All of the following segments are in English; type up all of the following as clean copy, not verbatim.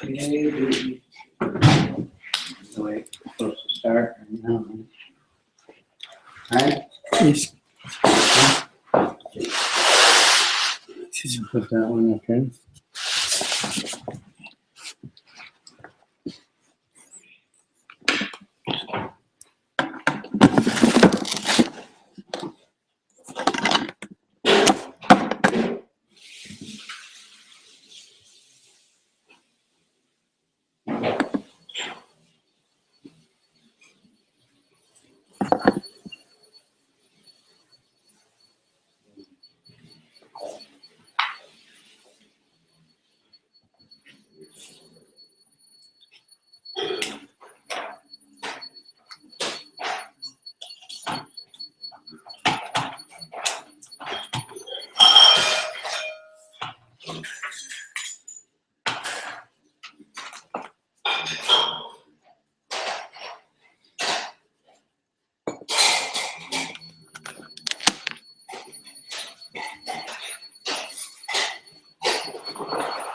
Maybe. Wait, supposed to start. No. Right? Yes. Put that one up in.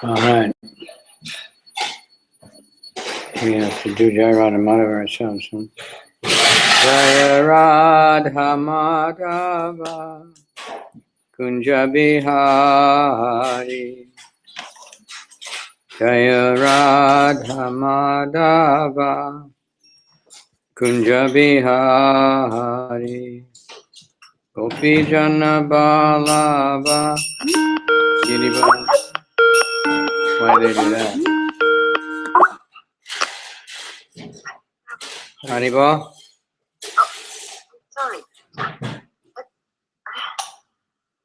All right. We have to do Jai Radha Madhava ourselves. Huh? Jai Radha Madhava Kunja Bihari. Jai Radha Madhava Kunja Bihari. Gopi Jana Balava. Why did they do that? Haribo? Sorry. I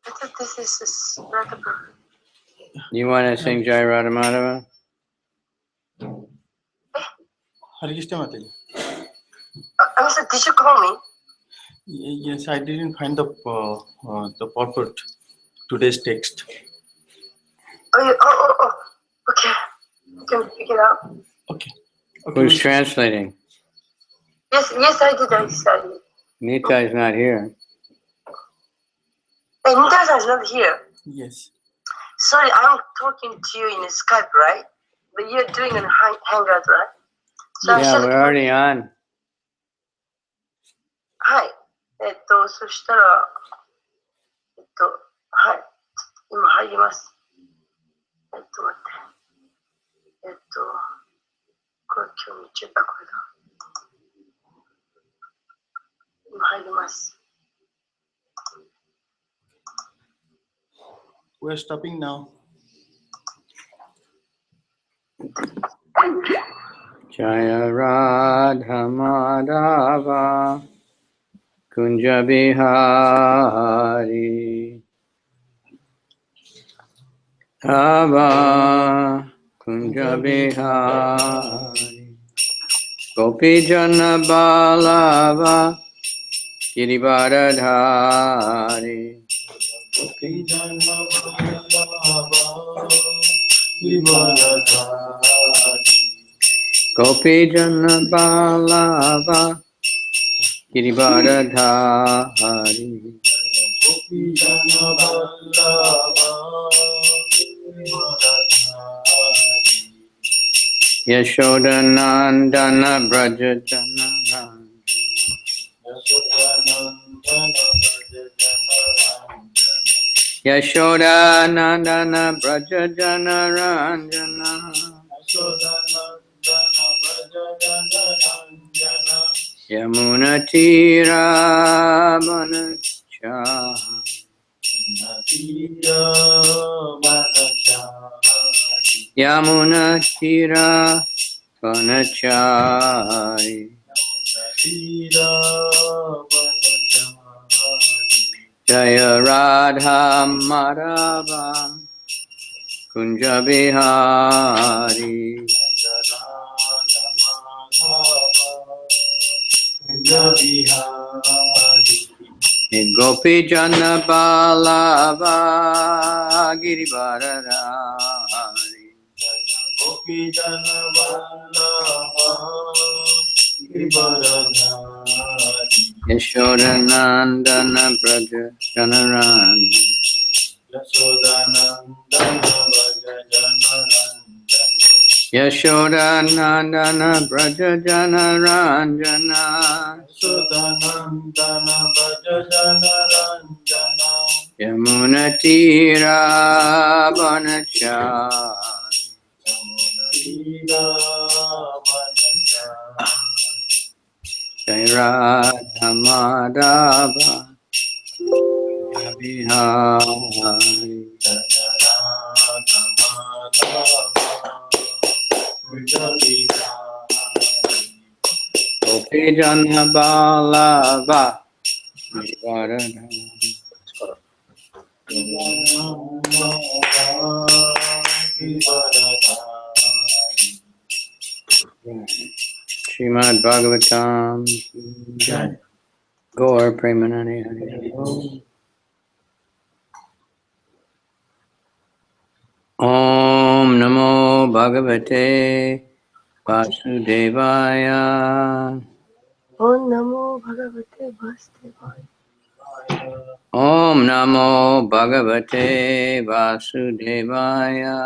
thought this is Radha Prabhu. You want to sing Jai Radha Madhava? Hare Krishna Mataji. I'm sorry, did you call me? Yes, I didn't find the purport today's text. Oh. Okay. You can figure it out. Okay. Who's translating? Yes, I did. I studied. Nita is not here. Hey, Nita is not here. Yes. Sorry, I'm talking to you in Skype, right? But you're doing a hangout, right? So Yeah, we're already on. はい。そしたら、はい。今入ります。待って。これ今日日曜日だ、これだ。今入ります。We're stopping now. Jaya Radha Madhava Kunja Bihari Ava Kunja Bihari Gopi Jana Balava Girivardhari Gopi Jana Balava Girivardhari Gopi Jana Balava Girivardhari Gopi Jana Balava Girivardhari Yashoda Nandana Braja Jana Yashoda Nandana Braja Jana Ranjana Yamuna Tira Manacha Yamuna Tira Vanachari Jaya Radha Madhava Kunja Bihari Gopi Jana Balava Girivardhari Gopi Jana Balava Girivardhari Yashoda Nandana Braja Janaran Yashodanandana Braja Jana Ranjana Yashodanandana Brajajana Ranjana Yamuna Tira Vanachari Yamunatira Vanachari Jai Radha Madhava Bihari Gopi Jana Balava Nivaradha Srimad Bhagavatam Gaur Premanani Hari Om Namo Bhagavate Vasudevaya Om Namo Bhagavate Vasudevaya. Om Namo Bhagavate Vasudevaya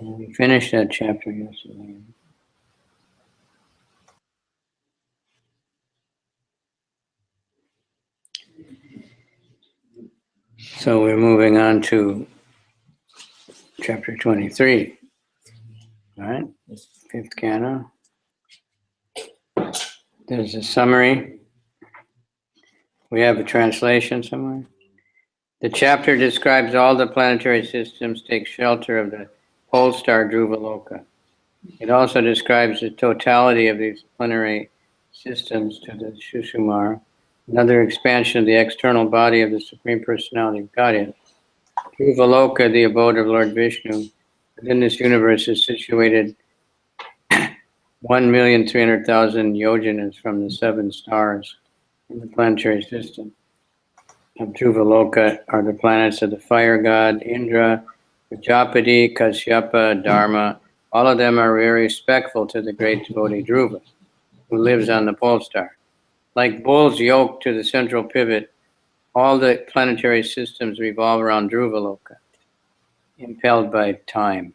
We finished that chapter yesterday. So we're moving on to chapter 23. All right, fifth canto. There's a summary. We have a translation somewhere. The chapter describes all the planetary systems take shelter of the pole star Dhruvaloka. It also describes the totality of these planetary systems to the Sushumara, another expansion of the external body of the Supreme Personality of Godhead. Dhruvaloka, the abode of Lord Vishnu, within this universe is situated 1,300,000 yojanas from the 7 stars in the planetary system of Dhruvaloka are the planets of the fire god Indra, Prajapati, Kashyapa, Dharma. All of them are very respectful to the great devotee Dhruva, who lives on the pole star. Like bulls yoked to the central pivot, all the planetary systems revolve around Dhruvaloka, impelled by time.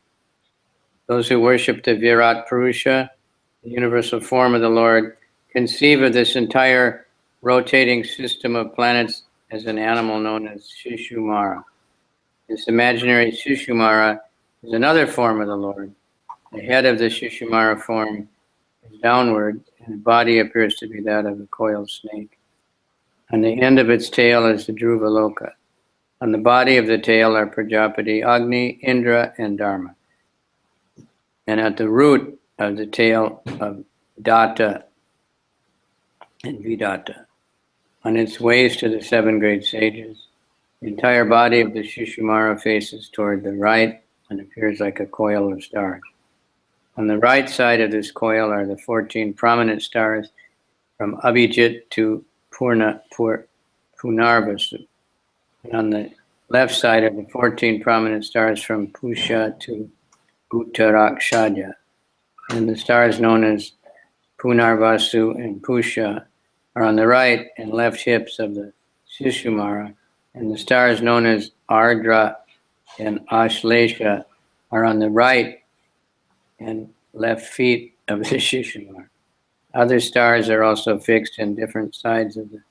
Those who worship the Virat Purusha, the universal form of the Lord, conceive of this entire rotating system of planets as an animal known as Shishumara. This imaginary Shishumara is another form of the Lord. The head of the Shishumara form is downward, and the body appears to be that of a coiled snake. On the end of its tail is the Dhruvaloka. On the body of the tail are Prajapati, Agni, Indra, and Dharma. And at the root of the tail of Datta and Vidatta. On its ways to the 7 great sages, the entire body of the Shishumara faces toward the right and appears like a coil of stars. On the right side of this coil are the 14 prominent stars from Abhijit to Punarvasu. And on the left side are the 14 prominent stars from Pusha to Uttarakshadya. And the stars known as Punarvasu and Pusha are on the right and left hips of the Shishumara, and the stars known as Ardra and Ashlesha are on the right and left feet of the Shishumara. Other stars are also fixed in different sides of the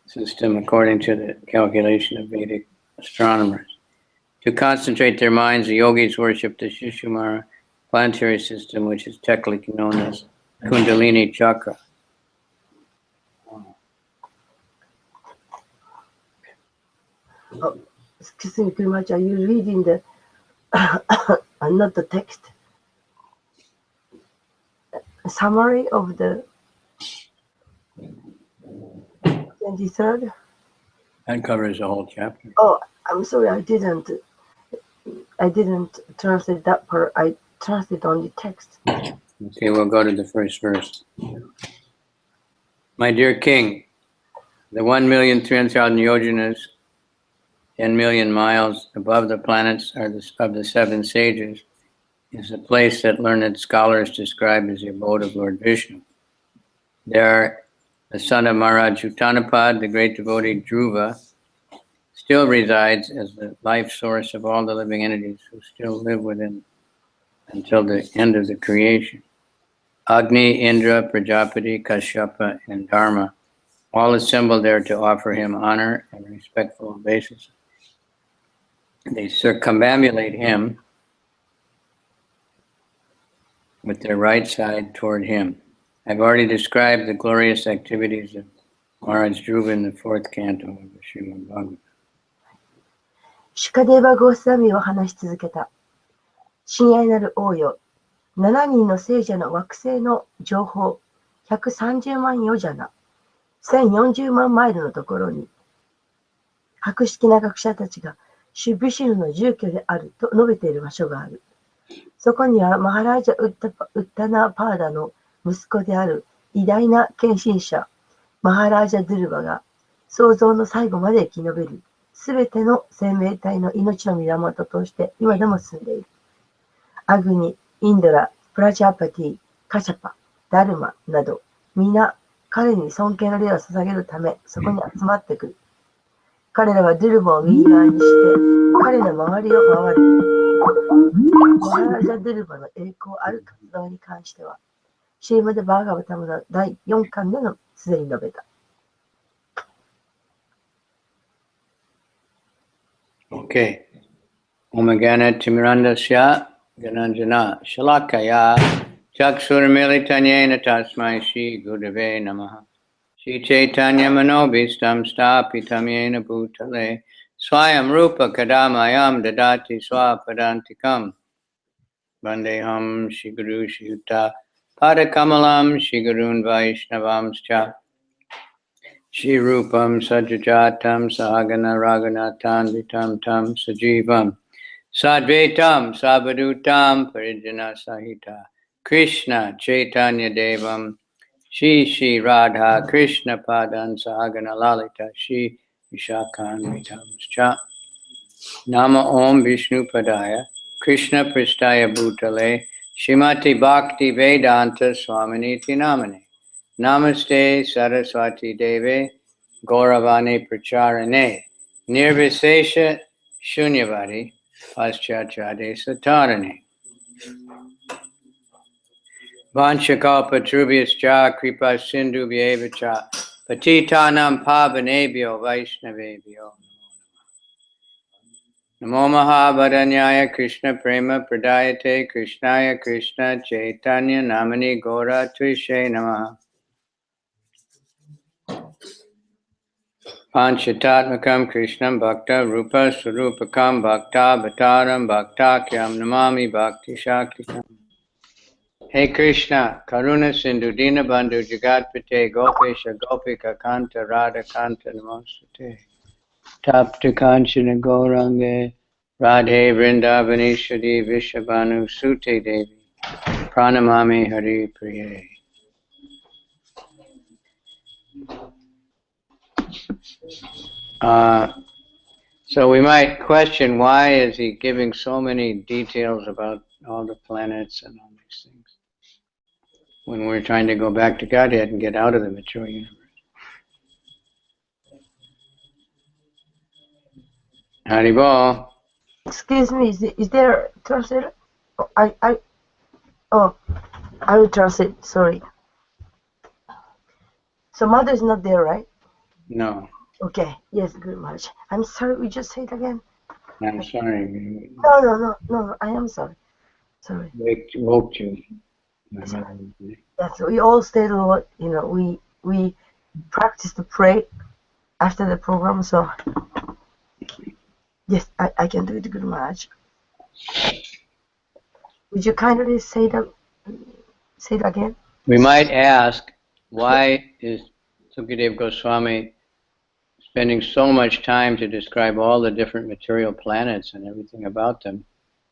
system according to the calculation of Vedic astronomers. To concentrate their minds, the yogis worship the Shishumara planetary system, which is technically known as Kundalini Chakra. Oh, excuse me, Kirmacha, are you reading the not the text? A summary of the 23rd? That covers the whole chapter. Oh, I'm sorry, I didn't translate that part. I translated only text. Okay, we'll go to the first verse. My dear king, the 1,300,000 yojanas, 10 million miles above the planets are of the 7 sages, is a place that learned scholars describe as the abode of Lord Vishnu. There, the son of Maharaj Uttanapad, the great devotee Dhruva, still resides as the life source of all the living entities who still live within until the end of the creation. Agni, Indra, Prajapati, Kashyapa, and Dharma all assemble there to offer him honor and respectful obeisances. They circumambulate him with their right side toward him. I've already described the glorious activities of Maharaj Dhruva in the 4th canto of the Srimad Bhagavatam. シュカデーバ・ゴースワミは話し続けた。親愛なる王よ、7人の聖者の惑星の情報、130万ヨジャナ、1040万マイルのところに、博識な学者たちがシュビシュヌの住居であると述べている場所がある。そこにはマハラージャ・ウッタナ・パーダの息子である偉大な献身者、マハラージャ・ドゥルバが創造の最後まで生き延びる。すべての生命体の命の源として今でも住んでいる。アグニ、インドラ、プラジャーパティ、カシャパ、ダルマなど、皆彼に尊敬の礼を捧げるためそこに集まってくる。彼らはドゥルバを右側にして彼の周りを回る。マハラジャ・ドゥルバの栄光ある活動に関しては、シリマデ・バーガバタムの第4巻でのすでに述べた。Okay. Omagana Timirandasya Gananjana Shalakaya Chaksurmilitanyena Tasmai Shri Gurave Namaha Shri Chaitanya Manobhistam Stapitamyena Bhutale Swayam Rupa Kadamayam Dadati Swapadantikam Vandeham Shri Guru Shri Yuta Padakamalam Shri Gurun Vaishnavamscha Shri Rupam Sajajatam Sahagana Raghunathan Vitam Tam Sajivam Sadvaitam Savadutam Parijana Sahita Krishna Chaitanya Devam Shri Radha Krishna Padan Sahagana Lalita Shri Vishakhan Vitam Cha Nama Om Vishnu Padaya Krishna Pristaya Bhutale Shrimati Bhakti Vedanta Swaminiti Namane Namaste Saraswati Deve Gauravani Pracharane Nirvisesha Shunyavadi Paschachade Satarane Vanchakalpa Trubhyascha Kripa Sindhu Vyevacha Patitanam Pavanebhyo Vaishnavebhyo Namo Mahabharanyaya Krishna Prema Pradayate Krishnaya Krishna Chaitanya Namani Gora Tvishe Namaha Panchatatmakam Krishnam Bhakta Rupa Surupakam Bhakta Bhataram Bhaktakyam Namami Bhakti Shaktikam. Hey Krishna, Karuna Sindhu Dina Bandhu Jagatpate Gopesha Gopika Kanta Radha Kanta Namostate Tapta Kanchana Gaurange Radhe Vrindavaneshwari Vishabhanu Sute Devi Pranamami Hari Priye. So we might question, why is he giving so many details about all the planets and all these things when we're trying to go back to Godhead and get out of the material universe? Haribol. Excuse me, is there a translator? I will translate, sorry. So mother is not there, right? No. Okay, yes, good much. I'm sorry, we just say it again. I'm sorry. No, I am sorry. Sorry. Woke you. Yes, we all stayed a lot, we practice to pray after the program, so yes, I can do it, good much. Would you kindly say it again? We might ask, why is Sukadeva Goswami spending so much time to describe all the different material planets and everything about them,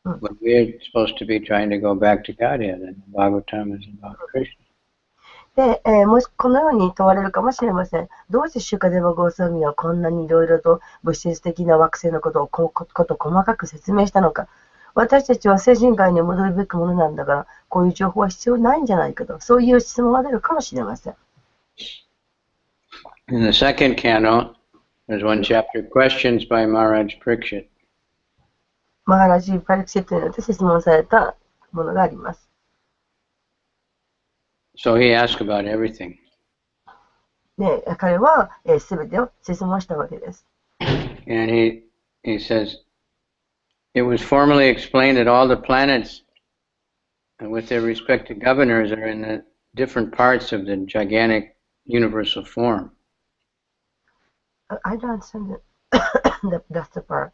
when we're supposed to be trying to go back to Godhead, and Bhagavatam is about Krishna. で、もしこのように問われるかもしれません。どうしてシュカデバ・ゴースワミはこんなにいろいろと物質的な惑星のことを細かく説明したのか。私たちは精神界に戻るべきものなんだから、こういう情報は必要ないんじゃないかと、そういう質問が出るかもしれません。In the second canto, there's one chapter, Questions by Maharaj Pariksit. マハラジ・パリクシットによって質問されたものがあります。So he asked about everything. で、彼はすべてを質問したわけです。And he says, it was formally explained that all the planets with their respective governors are in the different parts of the gigantic universal form. I don't understand that's the part.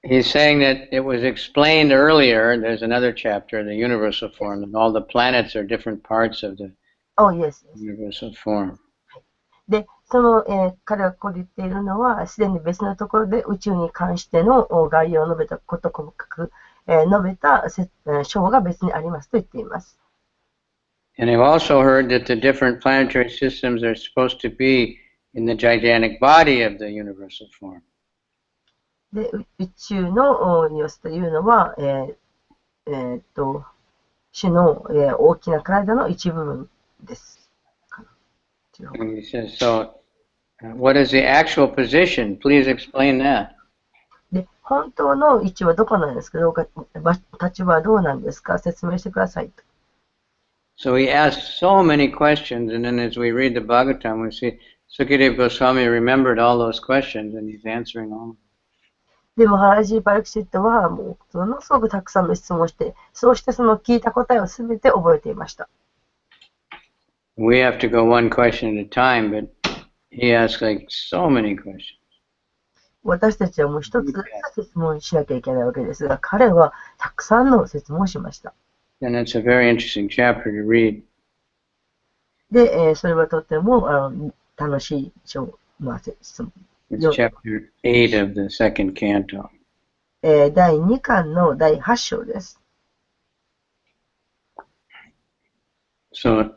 He's saying that it was explained earlier, there's another chapter, the universal form, and all the planets are different parts of the Oh, yes, yes. universal form. で、その、彼がここで言っているのは、すでに別のところで宇宙に関しての概要を述べたこと細かく、述べた章が別にありますと言っています。And I've also heard that the different planetary systems are supposed to be in the gigantic body of the universal form. で、宇宙の様子というのは、種の、大きな体の一部分です。And he says, so what is the actual position? Please explain that. で、本当の位置はどこなんですか、立場はどうなんですか、説明してくださいと。So he asks so many questions, and then as we read the Bhagavatam, we see Sukadeva Goswami remembered all those questions, and he's answering all of them. でも、ハラジー・パルクシットは、もう、ものすごくたくさんの質問をして、そうしてその聞いた答えをすべて覚えていました。We have to go one question at a time, but he asks like so many questions. 私たちはもう一つずつ質問しなきゃいけないわけですが、彼はたくさんの質問をしました。And it's a very interesting chapter to read. で、それはとても楽しい質問。It's chapter 8 of the second canto. 第2巻の第8章です。So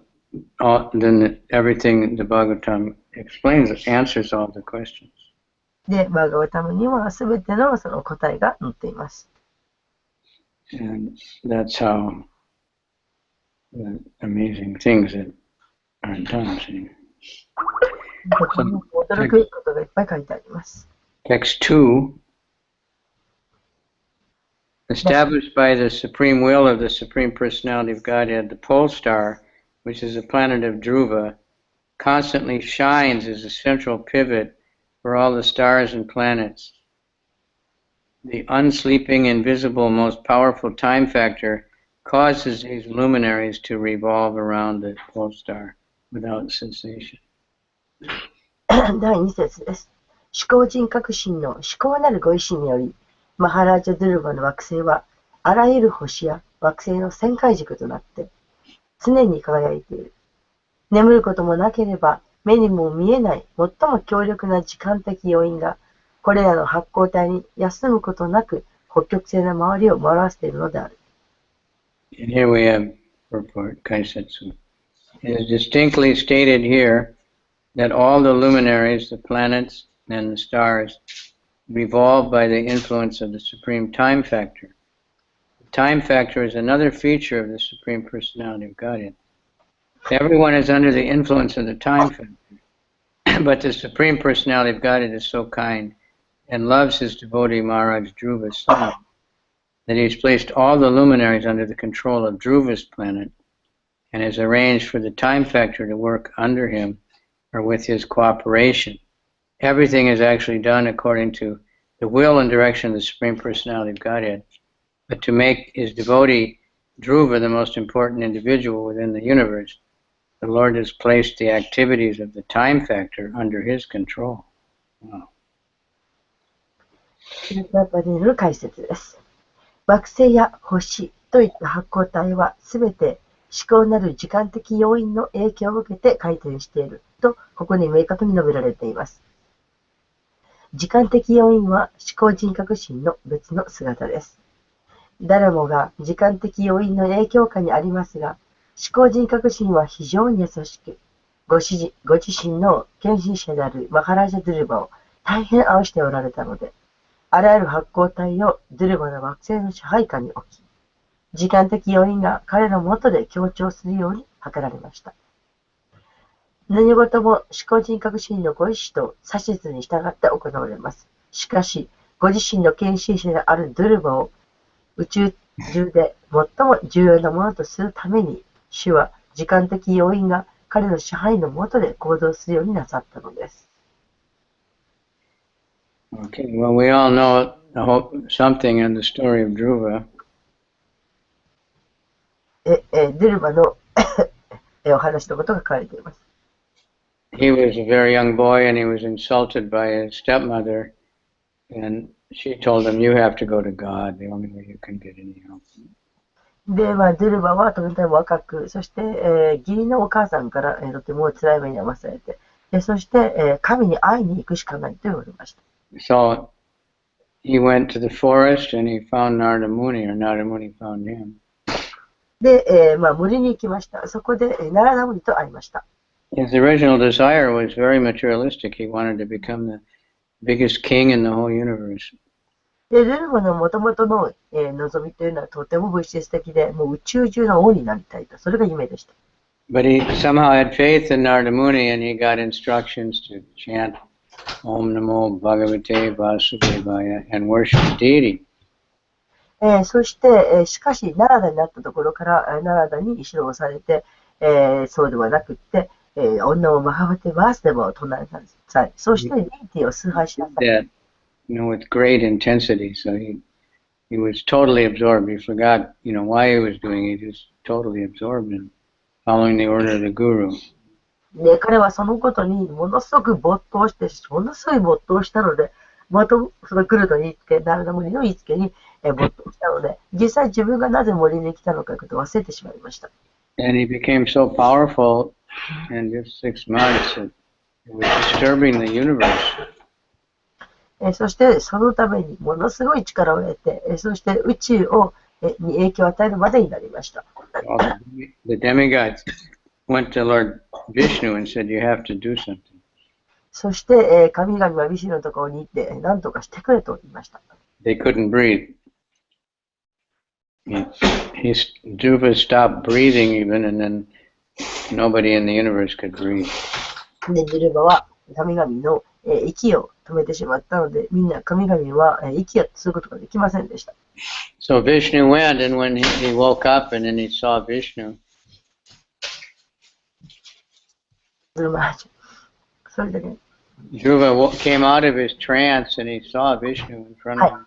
then everything the Bhagavatam explains, answers all the questions. で、バーガワタムにはすべてのその答えが載っています。And that's how the amazing things that are done. See? 驚くことがいっぱい書いてあります。Text 2. Established by the supreme will of the Supreme Personality of Godhead, the pole star, which is a planet of Dhruva, constantly shines as a central pivot for all the stars and planets. The unsleeping, invisible, most powerful time factor causes these luminaries to revolve around the pole star without cessation. 第2節です。思考人格心の思考なるご意志により、マハラージャ・ドゥルバの惑星は、あらゆる星や惑星の旋回軸となって、常に輝いている。眠ることもなければ、目にも見えない最も強力な時間的要因が、これらの発光体に休むことなく、北極星の周りを回らせているのである。And here we have purport, Kaisetsu. It is distinctly stated here that all the luminaries, the planets and the stars, revolve by the influence of the Supreme Time Factor. The time factor is another feature of the Supreme Personality of Godhead. Everyone is under the influence of the time factor, but the Supreme Personality of Godhead is so kind and loves his devotee Maharaj Dhruva so much that he's placed all the luminaries under the control of Dhruva's planet and has arranged for the time factor to work under him or with his cooperation. Everything is actually done according to the will and direction of the Supreme Personality of Godhead. But to make his devotee Dhruva the most important individual within the universe, the Lord has placed the activities of the time factor under his control. Wow. 解説です。惑星や星といった発光体はすべて思考なる時間的要因の影響を受けて回転しているとここに明確に述べられています。時間的要因は思考人格心の別の姿です。誰もが時間的要因の影響下にありますが、思考人格心は非常に優しく、ご自身の献身者であるマハラジャ・ドゥルバを大変愛しておられたので、あらゆる発光体をドゥルバの惑星の支配下に置き、時間的要因が彼の下で強調するように図られました。何事も思考人格主義のご意志と指図に従って行われます。しかし、ご自身の献身者であるドゥルバを宇宙中で最も重要なものとするために、主は時間的要因が彼の支配の下で行動するようになさったのです。Okay, well, we all know something in the story of Dhruva. ドゥルバのお話のことが書かれています。He was a very young boy and he was insulted by his stepmother, and she told him, "You have to go to God. The only way you can get any help." で、ドゥルバはとても若く、そして、義理のお母さんから、とても辛い目に遭わされて、そして、神に会いに行くしかないと言われました。So he went to the forest and he found Narada Muni, or Narada Muni found him. で、森に行きました。そこで、ナラダムニと会いました。His original desire was very materialistic. He wanted to become the biggest king in the whole universe. で、ルルバの元々の、望みというのはとても物質的で、もう宇宙中の王になりたいと、それが夢でした。But he somehow had faith in Narada Muni and he got instructions to chant Om Namo Bhagavate Vasudevaya and worship the deity. そして、しかし、ナラダになったところから、ナラダに指導されて、そうではなくって、女をマハバテバースデバを唱えなさい。そして、ディーティを崇拝しなさい。That, with great intensity. So he was totally absorbed. He forgot, why he was doing it. He was totally absorbed in following the order of the guru. で、彼はそのことにものすごく没頭して、ものすごい没頭したので、その来るの言いつけ、ナラダムニの言いつけに没頭したので、実際自分がなぜ森に来たのかということを忘れてしまいました。And he became so powerful in just 6 months that it was disturbing the universe. そして、そのためにものすごい力を得て、そして宇宙に影響を与えるまでになりました。The demigods went to Lord Vishnu and said, "You have to do something." そして、神々はビシュのところに行って、何とかしてくれと言いました。They couldn't breathe. Dhruva stopped breathing even, and then nobody in the universe could breathe. で、ドゥルバは神々の息を止めてしまったので、みんな神々は息をすることができませんでした。So Vishnu went, and when he woke up and then he saw Vishnu, それだけ。Dhruva came out of his trance and he saw Vishnu in front of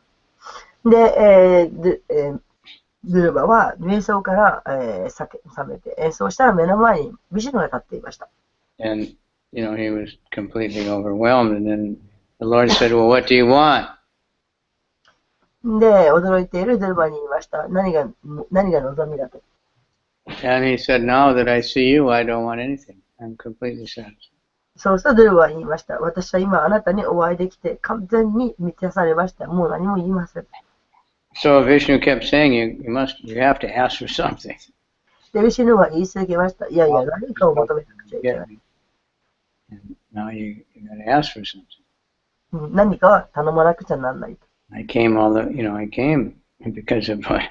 him. で、ドゥルバは瞑想から覚めて、そうしたら目の前にビシュヌが立っていました。And, he was completely overwhelmed. And then the Lord said, "Well, what do you want?" で、驚いているドゥルバに言いました。何が望みだと。And he said, "Now that I see you, I don't want anything. I'm completely satisfied." そうするとドゥルバは言いました。私は今あなたにお会いできて完全に満たされました。もう何も言いません。So Vishnu kept saying, you have to ask for something. で、ビシュヌは言い続けました。いやいや、何かを求めなくちゃいけない。And now you got to ask for something. 何か頼まなくちゃならないと。I came because of what.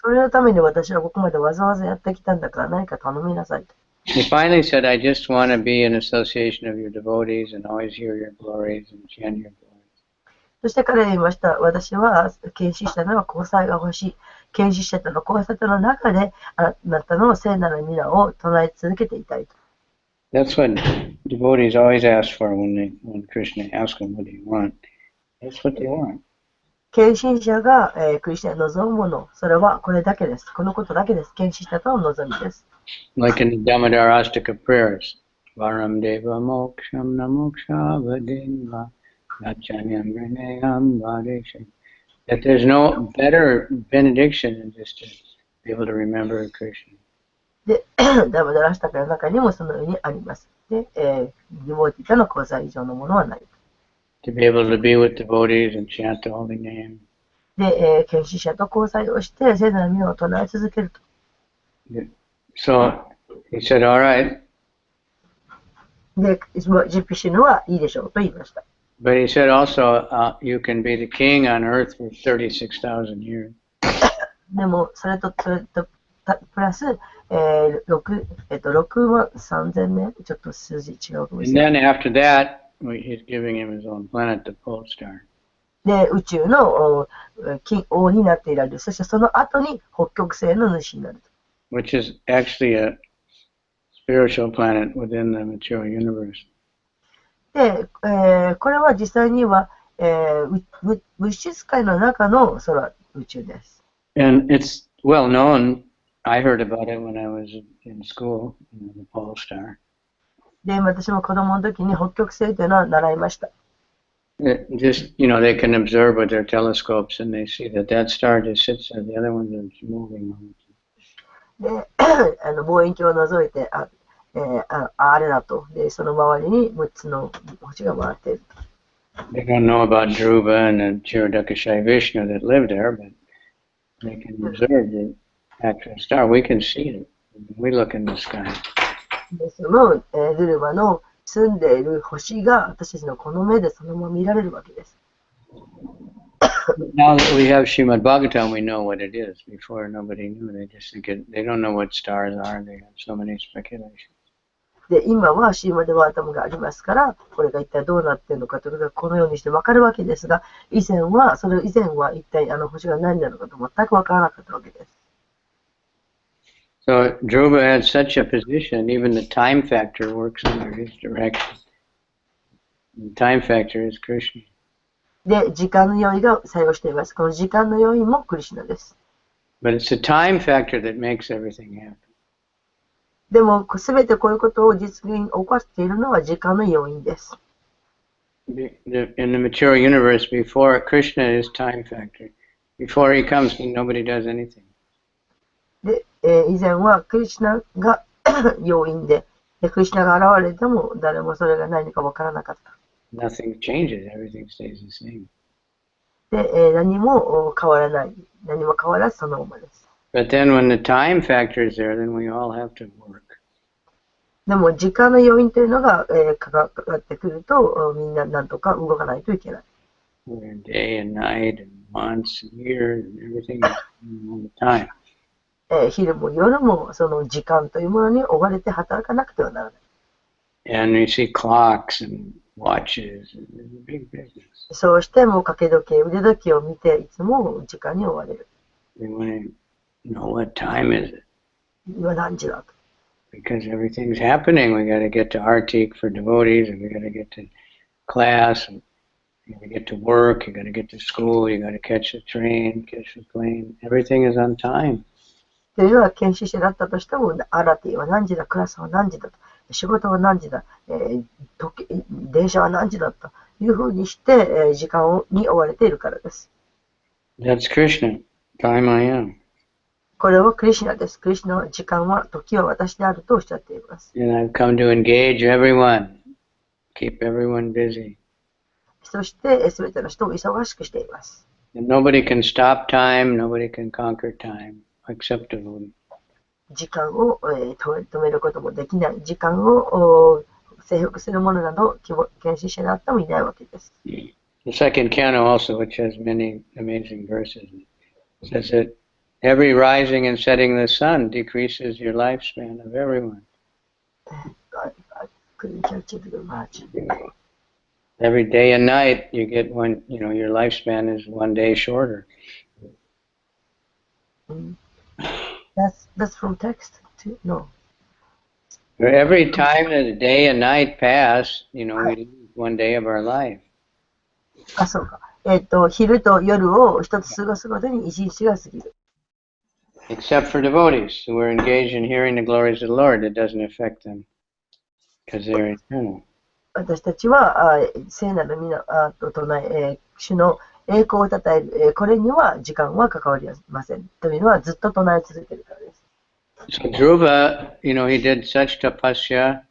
それのために私はここまでわざわざやってきたんだから何か頼みなさいと。He finally said, "I just want to be in association of your devotees and always hear your glories and chant your glories." そして彼は言いました。私は献身者の交際が欲しい。献身者との交際との中であなたの聖なる皆を唱え続けていたいと。That's what devotees always ask for when Krishna asks them, "What do you want?" That's what they want. 献身者が、クリスチャンに望むもの、それはこれだけです。このことだけです。献身者との望みです。Like in the Damodarastaka prayers, Varam Deva Moksham Namoksha Vadinva Nachanyam Vrinayam Vadesha. That there's no better benediction than just to be able to remember Krishna. で、ダマダラスタカの中にもそのようにあります。で、ディボーティとの交際以上のものはない。To be able to be with devotees and chant the holy name. で、献身者と交際をして、聖なる皆を唱え続けると。So he said, "All right." で、ジッピシュヌはいいでしょうと言いました。But he said also, you can be the king on earth for 36,000 years. でも、それとプラス、6万3000年、ちょっと数字違うかもし And れない。 then after that, he's giving him his own planet, the Polestar. で、宇宙の王になっていられる。そしてその後に北極星の主になる。Which is actually a spiritual planet within the material universe. で、これは実際には、物質界の中の宇宙です。And it's well known. I heard about it when I was in school, the Polestar. で、私も子供の時に北極星というのは習いました。Just, they can observe with their telescopes and they see that star just sits there, the other one is moving. で、望遠鏡を覗いて、あれだと。で、その周りに6つの星が回っている。They don't know about Dhruva and the Chirodakashayi Vishnu that live there, but they can observe the actual star. We can see it. We look in the sky. で、その、ドゥルバの住んでいる星が私たちのこの目でそのまま見られるわけです。Now that we have Srimad Bhagavatam, we know what it is. Before, nobody knew. They just think they don't know what stars are. They have so many speculations. で、今はシーマデバータムがありますから、これが一体どうなっているのかということがこのようにして分かるわけですが、それ以前は一体星が何なのかと全く分からなかったわけです。So Dhruva had such a position, even the time factor works under his direction. The time factor is Krishna. で、時間の要因が作用しています。この時間の要因もクリシュナです。But it's the time factor that makes everything happen. でも、すべてこういうことを実現起こしているのは時間の要因です。In the material universe, before Krishna is time factor. Before he comes, nobody does anything. で、以前はクリシュナが要因で、クリシュナが現れても誰もそれが何か分からなかった。Nothing changes. Everything stays the same. で、何も変わらない。何も変わらずそのままです。But then when the time factor is there, then we all have to work. でも時間の要因というのが、かかってくると、みんな何とか動かないといけない。We're day and night and months and years and everything is all the time. 昼も夜もその時間というものに追われて働かなくてはならない。And we see clocks and watches and it's a big business. そうしても掛け時計、腕時計を見ていつも時間に追われる。We want to know what time is it. 今何時だと。Because everything's happening. We got to get to Artik for devotees, and we got to get to class, and you got to get to work, you got to get to school, you got to catch the train, catch the plane. Everything is on time. というのは研修者だったとしても、アラティは何時だ、クラスは何時だと、仕事は何時だ、電車は何時だというふうにして、時間に追われているからです。That's Krishna. Time I am. これはクリシュナです。クリシュナは時間は、時は私であるとおっしゃっています。And I've come to engage everyone, keep everyone busy. そして、すべての人を忙しくしています。And nobody can stop time, nobody can conquer time, except devotee. 時間を、止めることもできない。時間を征服する者など、研修者であってもいないわけです。The second canto also, which has many amazing verses, says that every rising and setting of the sun decreases your lifespan of everyone. Couldn't catch it too much. Every day and night, you get one. Your lifespan is one day shorter. That's from text too. No. Every time that a day and night pass, we lose one day of our life. あ、そうか。昼と夜を一つ過ごすごとに一日が過ぎる。Except for devotees who are engaged in hearing the glories of the Lord, it doesn't affect them because they're eternal. 私たちは聖なる皆と唱え、主の栄光をたたえる、これには時間は関わりません。というのはずっと唱え続けるからです。So Dhruva, he did such tapasya,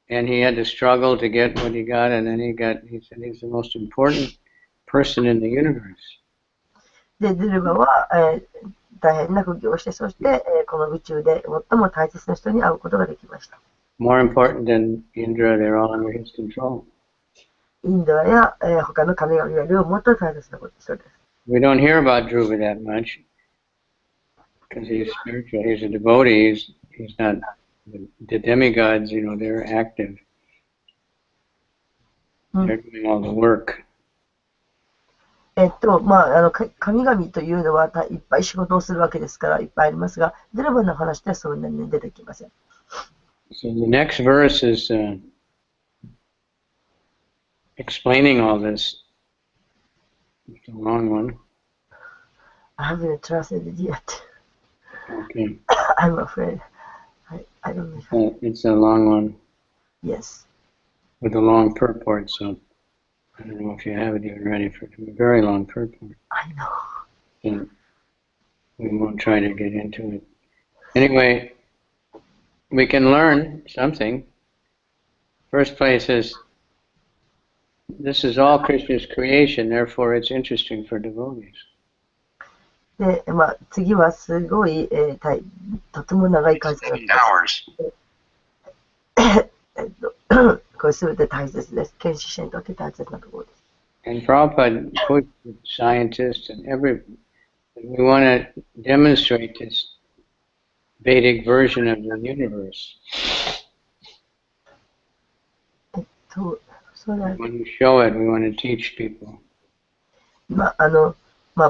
and he had to struggle to get what he got, and then he said he's the most important person in the universe. で、ドゥルバは、大変な苦行をして、そして、この宇宙で最も大切な人に会うことができました。More important than Indra, they're all under his control. インドや、他の神々よりももっと大切なことそうです。We don't hear about Dhruva that much because he's spiritual. He's a devotee. He's not the demigods. They're active. They're doing all the work. 神々というのはいっぱい仕事をするわけですからいっぱいありますが、ドラバの話ではそんなに出てきません。So the next verse is explaining all this. It's a long one. I haven't translated yet. Okay. I'm afraid. I don't know. It's a long one. Yes. With a long purport, so I don't know if you have it even ready for a very long purport. I know. And we won't try to get into it. Anyway, we can learn something. First place is, this is all Krishna's creation, therefore it's interesting for devotees. で、次はすごい、とても長い感じです。これすべて大切です。研修者にとって大切なところです。And Prabhupada put scientists and we want to demonstrate this Vedic version of the universe. When we show it, we want to teach people.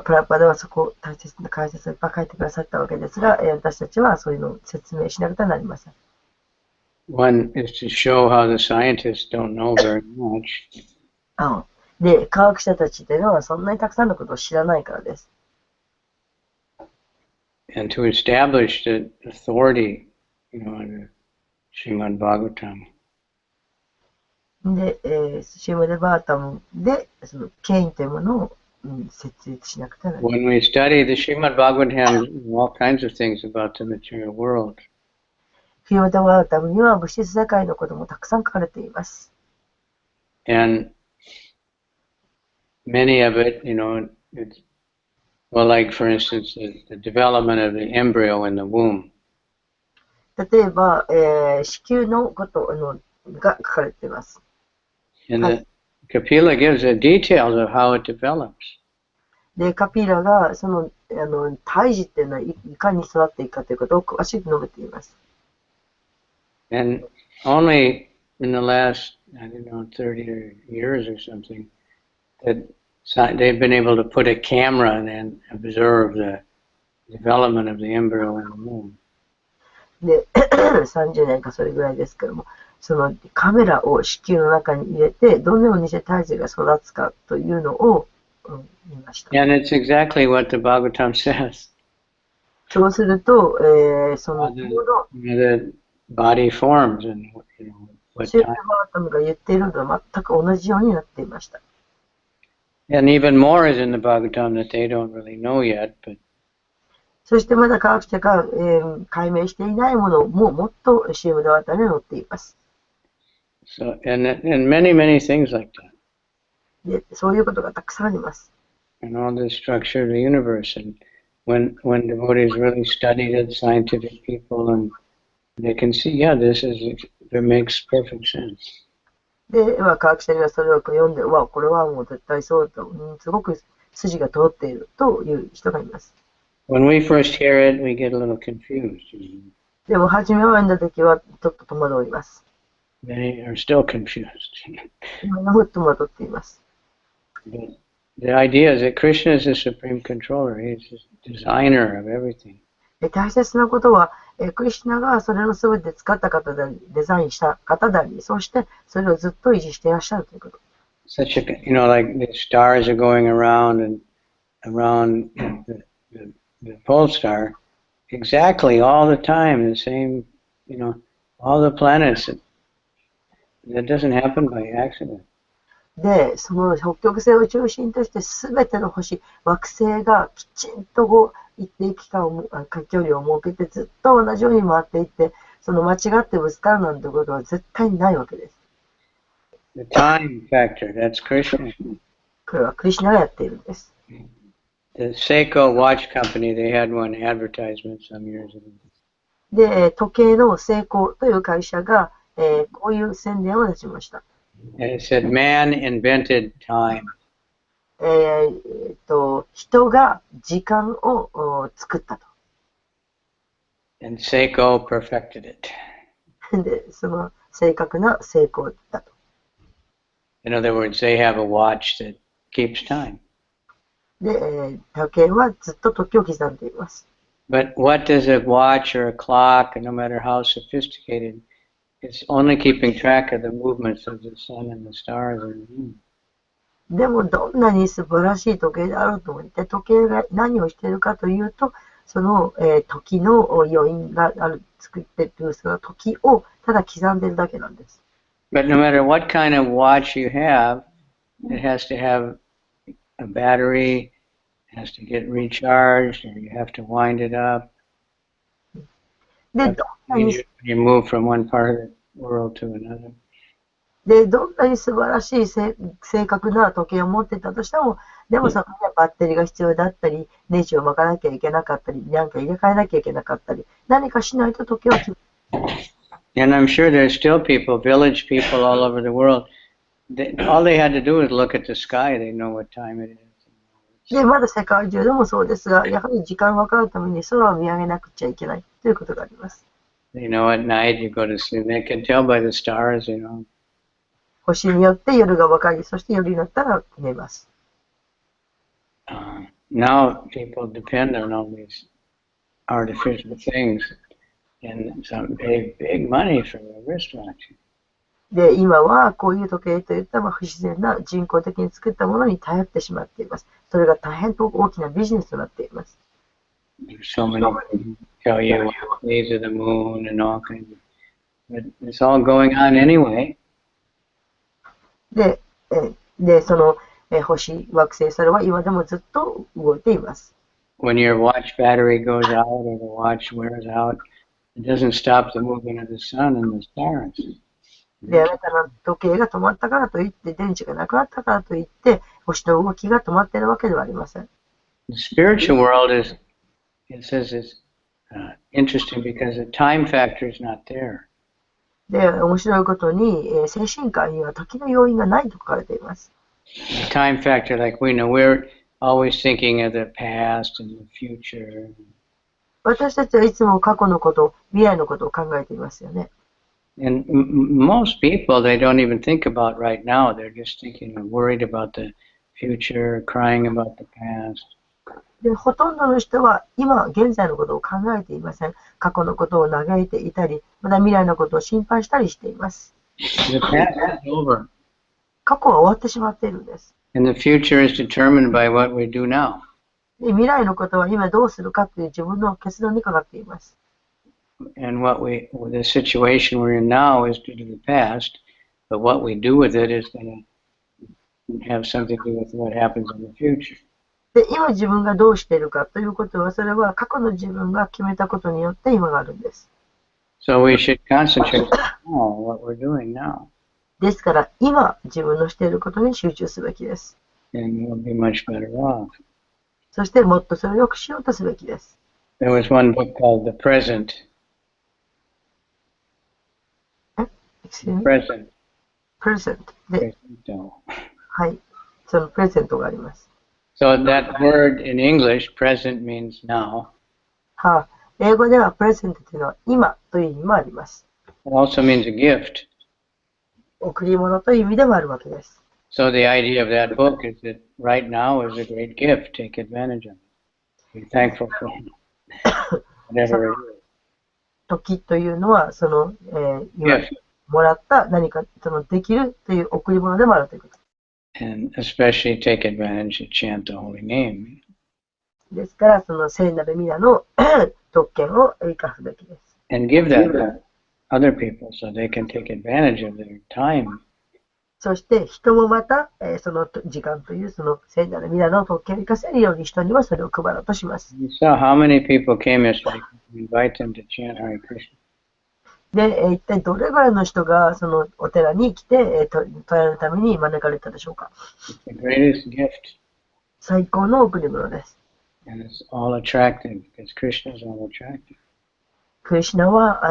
プラパではそこを大切な解説をいっぱい書いてくださったわけですが、私たちはそういうのを説明しなくてはなりません。One is to show how the scientists don't know very much. で、科学者たちというのはそんなにたくさんのことを知らないからです。And to establish the authority, under Srimad Bhagavatam. で、シーマデバータムでその権威というものを設立しなくてはなりません。When we study the Srimad Bhagavatam, all kinds of things about the material world. シーマデバータムには物質世界のこともたくさん書かれています。And many of it, like for instance, the development of the embryo in the womb. 例えば、子宮のことが書かれています。And the Kapila gives the details of how it develops. で、カピーラがその胎児っていうのはいかに育っていくかということを詳しく述べています。And only in the last, 30 years or something, that they've been able to put a camera and observe the development of the embryo in the womb. で、30年かそれぐらいですけども、そのカメラを子宮の中に入れて、どのようにして胎児が育つかというのを見ました。And it's exactly what the Bhagavatam says. そうすると、その the body forms and what シュー time. バータムが言っているのは全く同じようになっていました。And even more is in the Bhagavatam that they don't really know yet, but そしてまだ科学者が、解明していないものももっとシームダワタに載っています。so and many things like that. で、そういうことがたくさんあります。And all the structure of the universe, and when devotees really study it, scientific people, and they can see, that makes perfect sense. で、科学者にはそれを読んで、これはもう絶対そうと、すごく筋が通っているという人がいます。When we first hear it, we get a little confused. でも、初めは読んだときはちょっと戸惑います。Many are still confused. 今も戸惑っています。But the idea is that Krishna is the supreme controller. He's the designer of everything. 大切なことは、クリシュナがそれをすべて使った方であり、デザインした方であり、そしてそれをずっと維持していらっしゃるということ。Such a, like the stars are going around and around the pole star exactly all the time, the same, all the planets. That doesn't happen by accident. で、その北極星を中心としてすべての星、惑星がきちんと一定期間を、距離を設けてずっと同じように回っていって、その間違ってぶつかるなんてことは絶対にないわけです。The time factor, that's Krishna. これはクリシュナがやっているんです。The Seiko Watch Company, they had one advertisement some years ago. で、時計のセイコーという会社が、こういう宣伝を出しました。And it said, man invented time. 人が時間を作ったと。And Seiko perfected it. で、その正確な成功だと。In other words, they have a watch that keeps time. で、時計はずっと時を刻んでいます。But what does a watch or a clock, no matter how sophisticated, it's only keeping track of the movements of the sun and the stars and the moon. でも、どんなに素晴らしい時計であろうとも言って、時計が何をしているかというと、その、時の余韻がある、作っているその時をただ刻んでいるだけなんです。But no matter what kind of watch you have, it has to have a battery, it has to get recharged, or you have to wind it up. で、どんなに You move from one part of the world to another. で、どんなに素晴らしい正確な時計を持っていたとしても、でもそこにはバッテリーが必要だったり、ネジを巻かなきゃいけなかったり、なんか入れ替えなきゃいけなかったり、何かしないと時計はAnd I'm sure there's still people, village people all over the world. All they had to do was look at the sky. They know what time it is. で、まだ世界中でもそうですが、やはり時間を分かるために空を見上げなくちゃいけないということがあります。You know, at night you go to sleep. They can tell by the stars, you know. 星によって夜が分かり、そして夜になったら寝ます。Now people depend on all these artificial things and some pay big money for the wristwatch. で、今はこういう時計といった不自然な人工的に作ったものに頼ってしまっています。それが大変大きなビジネスとなっています。There's so many people tell you what days of the moon and all kinds of, but it's all going on anyway. で、その星、惑星、それは今でもずっと動いています。When your watch battery goes out or the watch wears out, it doesn't stop the movement of the sun and the stars. で、あなたの時計が止まったからといって、電池がなくなったからといって、星の動きが止まっているわけではありません。The spiritual world is, it says it's interesting because the time factor is not there. で、面白いことに、精神界には時の要因がないと書かれています。The time factor, like we know, we're always thinking of the past and the future. 私たちはいつも過去のこと、未来のことを考えていますよね。And most people, they don't even think about right now. They're just thinking and worried about the future, crying about the past. で、ほとんどの人は今現在のことを考えていません。過去のことを嘆いていたり、また未来のことを心配したりしています。The past is over. 過去は終わってしまっているんです。And the future is determined by what we do now. で、未来のことは今どうするかという自分の決断にかかっています。And the situation we're in now is due to the past, but what we do with it is going to have something to do with what happens in the future. で、今自分がどうしているかということは、それは過去の自分が決めたことによって今があるんです。So we should concentrate on what we're doing now. ですから、今自分のしていることに集中すべきです。And we'll be much better off. そして、もっとそれを良くしようとすべきです。There was one book called The Present. Present. present で、 Presento. はい。そのプレゼントがあります。So that word in English, present, means now. はあ、英語ではプレゼントというのは今という意味もあります。It also means a gift. 贈り物という意味でもあるわけです。So the idea of that book is that right now is a great gift. Take advantage of it. Be thankful for whatever it is. 時というのは、その、今 Gift. もらった何かそのできるという贈り物でもあるということ。And especially take advantage to chant the holy name. ですから、その聖なる皆の特権を生かすべきです。And give that to other people so they can take advantage of their time. そして人もまた、その時間というその聖なる皆の特権を生かせるように人にはそれを配ろうとします。You saw how many people came yesterday to invite them to chant Hare Krishna. で、一体どれぐらいの人がそのお寺に来て、唱えるために招かれたでしょうか。It's the greatest gift. 最高の贈り物です。And it's all attractive because Krishna is all attractive. クリシュナは、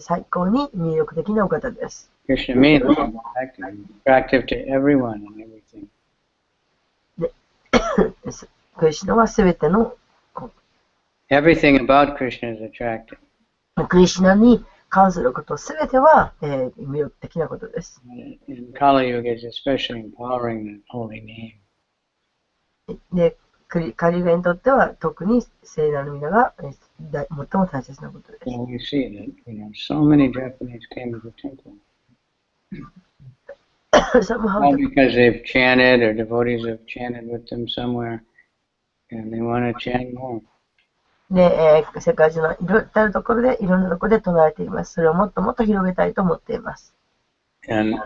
最高に魅力的なお方です。Krishna means attractive, attractive to everyone and everything. クリシュナはすべての Everything about Krishna is attractive. クリシュナに関することすべては、魅力的なことです。In Kali Yuga, it's especially empowering the holy name. で、カリュガにとっては特に聖なる皆が最も大切なことです。So we see that, so many Japanese came to the temple. All because they've chanted or devotees have chanted with them somewhere and they want to chant more. で、世界中のいろんなところで唱えています。それをもっともっと広げたいと思っています。And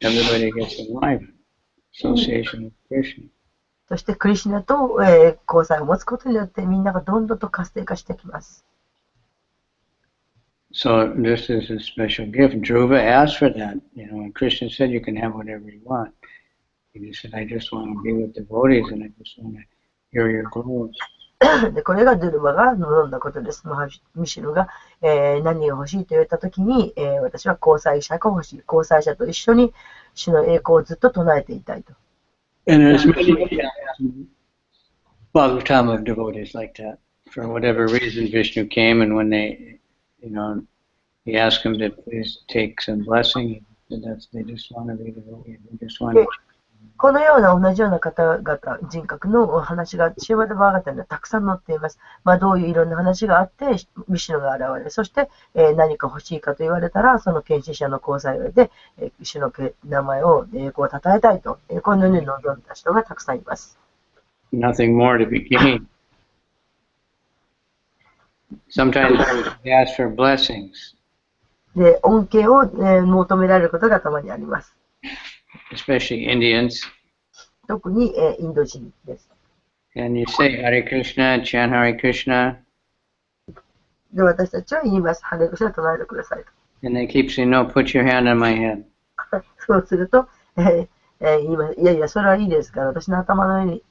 everybody gets enlivened. Association with Krishna. そしてクリシュナと、交際を持つことによってみんながどんどんと活性化してきます。So this is a special gift. Dhruva asked for that. And Krishna said you can have whatever you want. He just said, I just want to be with devotees and I just want to hear your glows. でこれがドゥルバが望んだことです。ミシュルが、何が欲しいと言ったときに、私は交際者が欲しい。交際者と一緒に主の栄光をずっと唱えていたいと。And there's many Bhagavatam of devotees like that. For whatever reason, Vishnu came and when they, he asked him to please take some blessing. He said they just want to be devotees. They just want to. このような同じような方々、人格のお話がシーマダバーガタにはたくさん載っています。どういういろんな話があって、ミシュが現れ、そして、何か欲しいかと言われたら、その献身者の交際で、主の名前を栄光を称えたいと、このように望んだ人がたくさんいます。Nothing more to be gained. Sometimes they ask for blessings. で、恩恵を、求められることがたまにあります。Especially Indians. 特に、インド人です。And you say Hare Krishna, chant Hare Krishna. で、私たちは言います。ハレクシナ唱えてくださいと。And they keep saying, no, put your hand on my head. そうすると、言います。いやいや、それはいいですから、私の頭の上に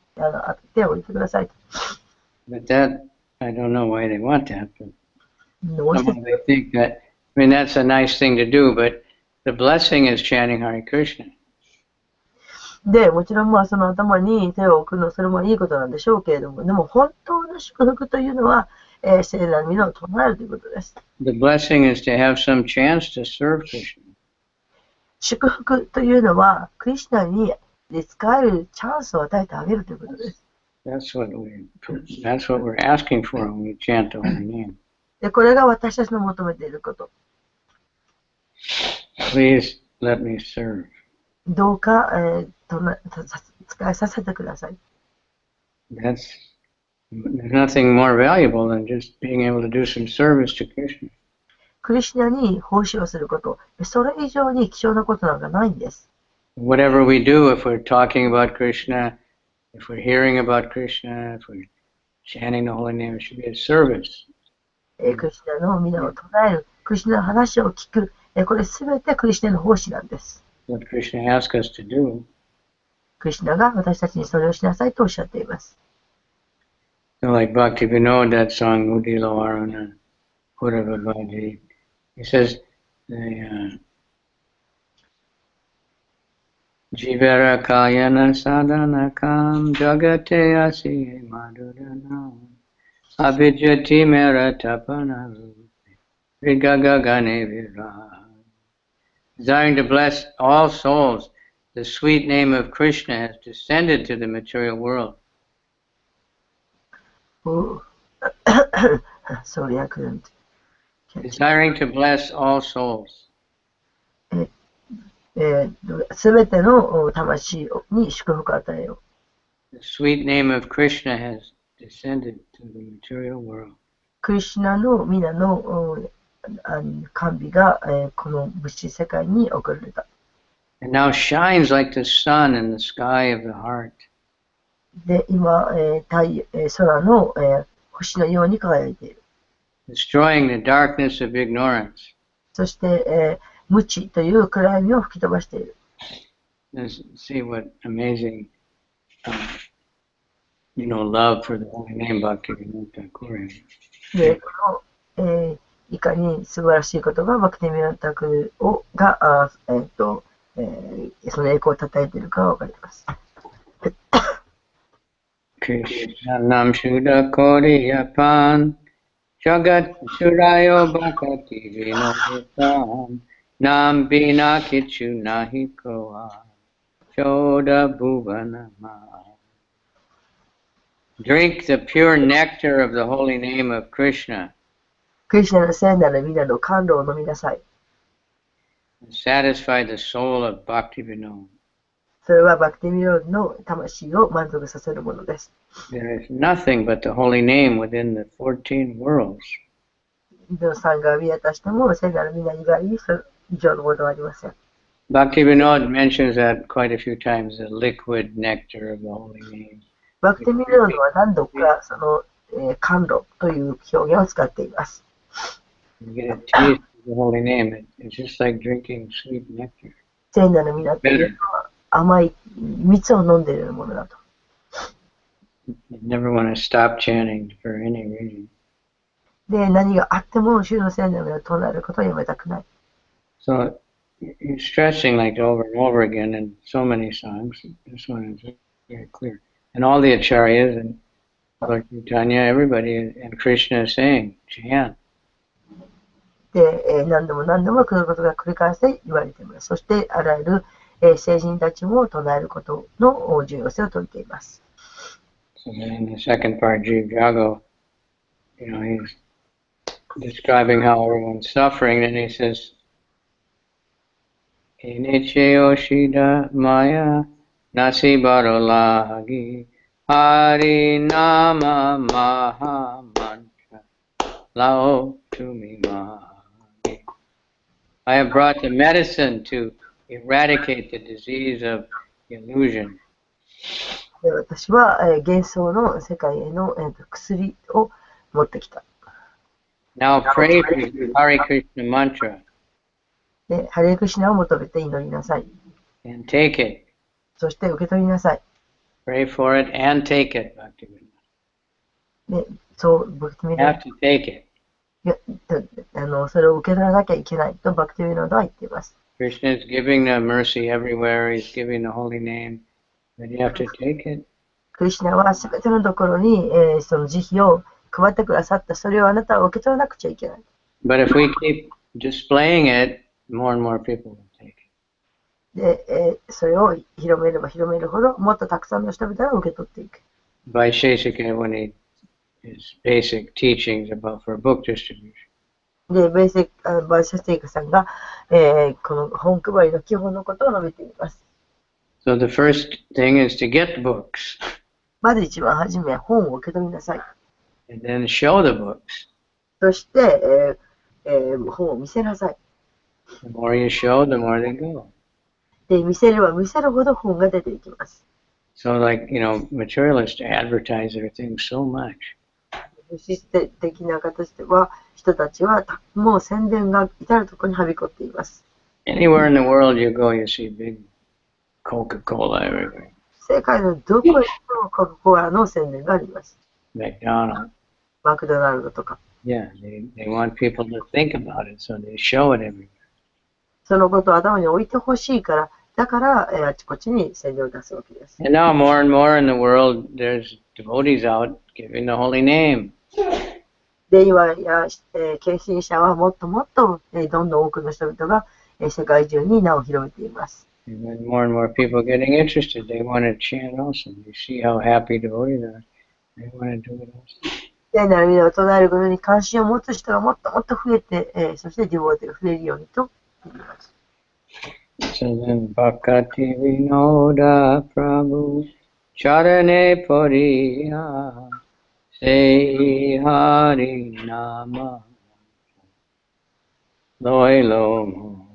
手を置いてくださいと。But that, I don't know why they want that. But someone they think that, that's a nice thing to do, but the blessing is chanting Hare Krishna. で、もちろんその頭に手を置くの、それもいいことなんでしょうけれども、でも本当の祝福というのは、聖なる皆を唱えるということです。The blessing is to have some chance to serve Krishna. 祝福というのは、クリシュナに使えるチャンスを与えてあげるということです。That's what we're asking for when we chant the holy name. で、これが私たちの求めていること。Please let me serve. どうか、使いさせてください。There's nothing more valuable than just being able to do some service to Krishna. クリシュナに奉仕をすること、それ以上に貴重なことなんかないんです。Whatever we do, if we're talking about Krishna, if we're hearing about Krishna, if we're chanting the holy name, it should be a service. クリシュナの皆を唱える、クリシュナの話を聞く、これすべてクリシュナの奉仕なんです。What Krishna asks us to do. クリシュナが私たちにそれをしなさいとおっしゃっています。So like Bhakti Vinod, that song, Udilo Aruna, Puravabaji, he says, Jivara Kayana Sadhanakam Jagate Asiye Madhuranam Abhijati Mera Tapana Vigagagane Viraha. Desiring to bless all souls, the sweet name of Krishna has descended to the material world. Sorry, I couldn't. Desiring to bless all souls. すべての魂に祝福を与えよう。The sweet name of Krishna has descended to the material world. クリシュナの皆の甘美がこの物質世界に送られた。And now shines like the sun in the sky of the heart. で、今、空の星のように輝いている。Destroying the darkness of ignorance. そして、無知という暗闇を吹き飛ばしている。Let's see what amazing, love for the holy name Bhaktivinoda Thakur has. で、この、いかに素晴らしいことがバクティビノタクをが、その栄光を称えているかがわかります。Krishna Nam Shuddha Koriyapan Jagat Surayo Bhakati Vinodam Nam Bina Kichu Nahi Koa Choda Bhuvanama. Drink the pure nectar of the holy name of Krishna. クリシュナの聖なる皆の甘露を飲みなさい。And satisfy the soul of Bhakti Vinod. それはバクティビノードの魂を満足させるものです。There is nothing but the holy name within the 14 worlds. ビノさんが見渡しても聖なる皆以外に以上のものはありません。Bhakti Vinod mentions that quite a few times, the liquid nectar of the holy name. バクティビノードは何度かその、甘露という表現を使っています。You get a taste of the holy name. It's just like drinking sweet nectar. 聖なる皆というのは甘い蜜を飲んでいるものだと。You never want to stop chanting for any reason. で、何があっても主の聖なる皆を唱えることをやめたくない。So you're stressing like over and over again in so many songs. This one is very clear. And all the acharyas and Lord Chaitanya, everybody, and Krishna is saying, chant. で、何度も何度もこのことが繰り返して言われています。そして、あらゆる、聖人たちも唱えることの重要性を説いています。So then in the second part, Jiva Jago, he's describing how everyone's suffering, and he says, Iniche Oshida Maya Nasibaro Lagi Hari Nama Maha Mantra Lao Tumi Magi. I have brought the medicine to eradicate the disease of illusion. で、私は、幻想の世界への、薬を持ってきた。Now pray for the Hare Krishna mantra で、ハレクシナを求めて祈りなさい。and take it. そして受け取りなさい。Pray for it and take it, Bhaktivinoda. で、そう、バクティビ You ノ have to take it. それを受け取らなきゃいけないとバクティビノードは言っています。Krishna is giving the mercy everywhere. He's giving the holy name. But you have to take it. クリシュナはすべてのところに、その慈悲を配ってくださった。それをあなたは受け取らなくちゃいけない。But if we keep displaying it, more and more people will take it. で、それを広めれば広めるほど、もっとたくさんの人々が受け取っていく。Vaisheshika, when his basic teachings about for book distribution. で、バイシャスティカさんが、この本配りの基本のことを述べています。So the first thing is to get books. まず一番初め、本を受け取りなさい。And then show the books. そして、本を見せなさい。The more you show, the more they go. で、見せれば見せるほど本が出ていきます。So like, materialists advertise their things so much. 物質的な形では、人たちはもう宣伝が至るところにはびこっています。Anywhere in the world you go, you see big Coca-Cola everywhere. 世界のどこへ行ってもコカ・コーラの宣伝があります。McDonald's. マクドナルドとか。Yeah, they want people to think about it, so they show it everywhere. そのことを頭に置いてほしいから、だから、あちこちに宣伝を出すわけです。And now more and more in the world, there's devotees out giving the holy name. で、今や、献身者はもっともっと、どんどん多くの人々が、世界中に名を広めています。And then more and more people getting interested. They want to chant also. You see how happy devotees are. They want to do it also. 聖なる皆を唱えることに関心を持つ人がもっともっと増えて、そしてディボーテが増えるようにと言います。So then Bhakti Vinoda Prabhu Charane Pariya Say Hari Nama Loilo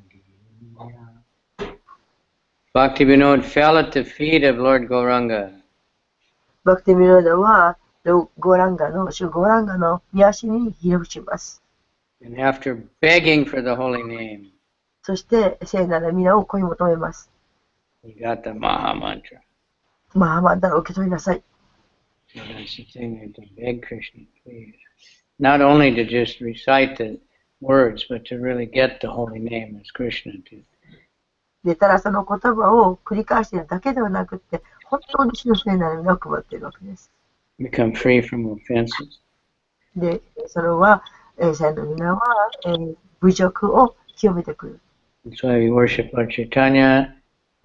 Bhakti Vinod fell at the feet of Lord Gauranga. バクティビノーダは、ゴランガの、主ゴランガの御足にひれ伏します。And after begging for the holy name, そして、聖なる皆を恋求めます。he got the Maha Mantra. マハマンダを受け取りなさい。So that's the thing, to beg Krishna, please. Not only to just recite the words, but to really get the holy name as Krishna. で、ただその言葉を繰り返しているだけではなくて、本当に主の聖なる皆を配っているわけです。Become free from offenses. で、それは、聖なる皆は、侮辱を清めてくる。That's why we worship Lord Chaitanya.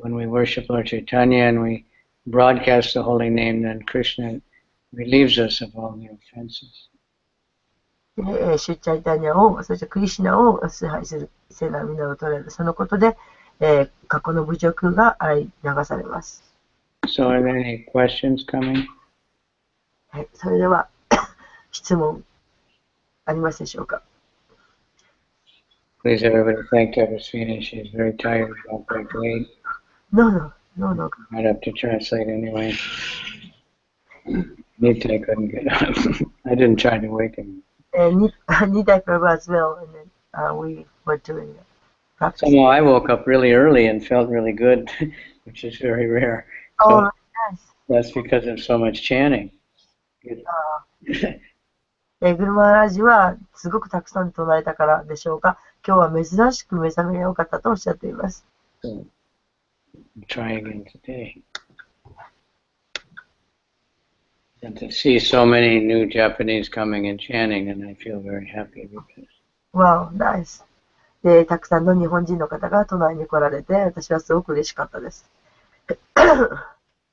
When we worship Lord Chaitanya and we broadcast the holy name, then Krishna relieves us of all the offenses. で、シュチャイタニャを、そしてクリシュナを崇拝する聖なる皆を捉える。そのことで、過去の侮辱が洗い流されます。So are there any questions coming? はい、それでは質問ありますでしょうか。Please everybody thank Tapaswini. She's very tired, got back late. No. Not up to translate anyway. Nita couldn't get up. I didn't try to wake him. Nidai Prabhu as well, and then we were doing practice. Somehow I woke up really early and felt really good, which is very rare. So Oh, nice. that's because of so much chanting. グルマラジはすごくたくさん唱えたからでしょうか。今日は珍しく目覚めが良かったとおっしゃっています。So try again today. And to see so many new Japanese coming and chanting, and I feel very happy because. Wow, nice. で、たくさんの日本人の方が唱えに来られて、私はすごく嬉しかったです。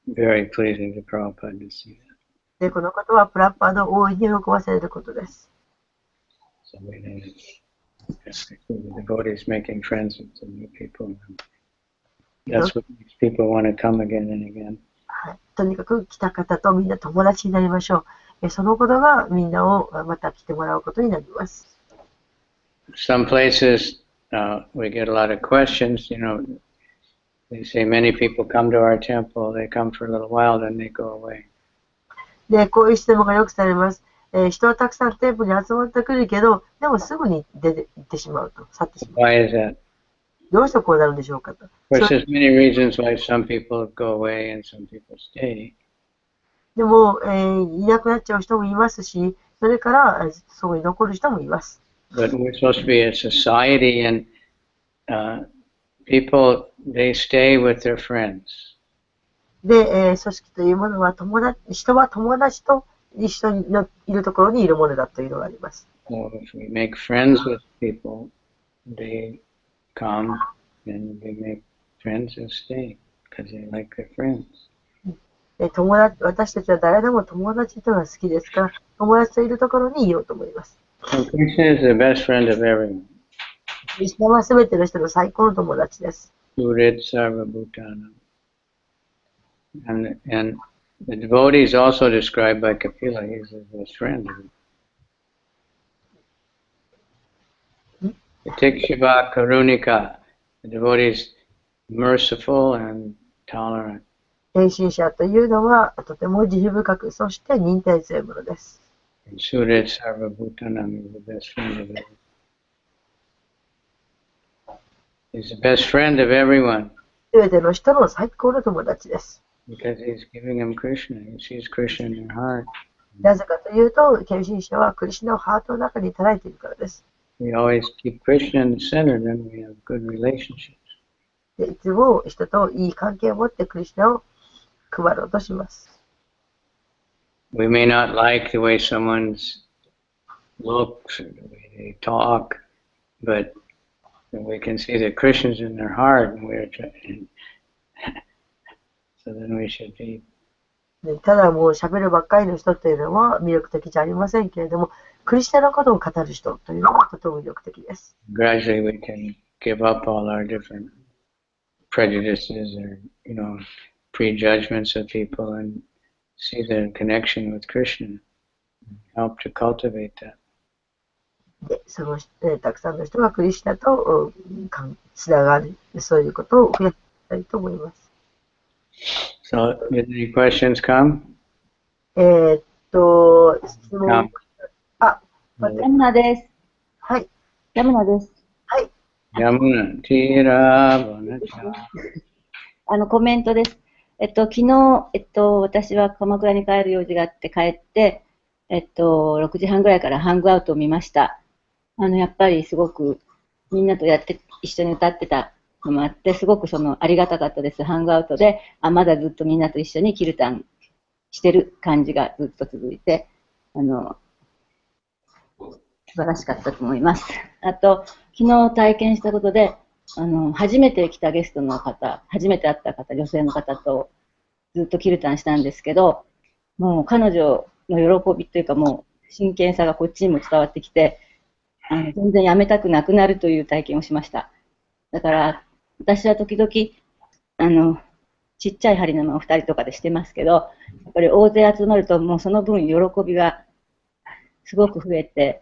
Very pleasing to Prabhupada to see that. で、このことはプラッパーの大いに喜ばせることです。So we need the devotees making friends with the new people. That's what makes people want to come again and again. はい、とにかく来た方とみんな友達になりましょう。そのことがみんなをまた来てもらうことになります。Some places we get a lot of questions. They say many people come to our temple. They come for a little while, then they go away. で、こういう質問がよくされます。人はたくさん店舗に集まってくるけど、でもすぐに行ってしまうと、去ってしまう。Why is that? どうしてこうなるんでしょうかと。Of course, there's many reasons why some people go away and some people stay. でも、いなくなっちゃう人もいますし、それからそこに残る人もいます。But we're supposed to be a society, and people, they stay with their friends. で、組織というものは人は友達と一緒にいるところにいるものだというのがあります。So if we make friends with people, they come and they make friends and stay because they like their friends. 私たちは誰でも友達というのが好きですから、友達といるところにいようと思います。So Krishna is the best friend of everyone. クリシュナはすべての人の最高の友達です。Surit Sarva Bhutanam. And the devotee is also described by Kapila. He's his best friend. Tikshiva Karunika. The devotee is merciful and tolerant. 献身者というのはとても慈悲深く、そして忍耐強いものです。And Surit Sarva Bhutanam is the best friend of everyone. He's the best friend of everyone. すべての人の最高の友達です。Because he's giving them Krishna. He sees Krishna in their heart. なぜかというと、献身者はクリシュナをハートの中に捉えているからです。We always keep Krishna in the center, then we have good relationships. でいつも人といい関係を持ってクリシュナを配ろうとします。We may not like the way someone's looks or the way they talk, but we can see that Krishna's in their heart, and we're trying. So then we should be. ただもう喋るばっかりの人というのは魅力的じゃありませんけれども、クリシュナのことを語る人というのはとても魅力的です。Gradually we can give up all our different prejudices or, prejudgments of people and see the connection with Krishna. Help to cultivate that. で、たくさんの人がクリシュナとつながる、そういうことを増やしたいと思います。So, did any questions come? 質問。ヤムナです。はい。ヤムナです。はい。ヤムナ、ティーラーバナチャ。コメントです。昨日、私は鎌倉に帰る用事があって帰って、6時半ぐらいからハングアウトを見ました。やっぱりすごくみんなと一緒に歌ってたのもあって、すごくありがたかったです。ハングアウトで、まだずっとみんなと一緒にキルタンしてる感じがずっと続いて、素晴らしかったと思います。あと、昨日体験したことで、初めて来たゲストの方、初めて会った方、女性の方とずっとキルタンしたんですけど、もう彼女の喜びというか、もう真剣さがこっちにも伝わってきて、全然やめたくなくなるという体験をしました。だから、私は時々、ちっちゃい針のを2人とかでしてますけど、やっぱり大勢集まると、もうその分喜びがすごく増えて、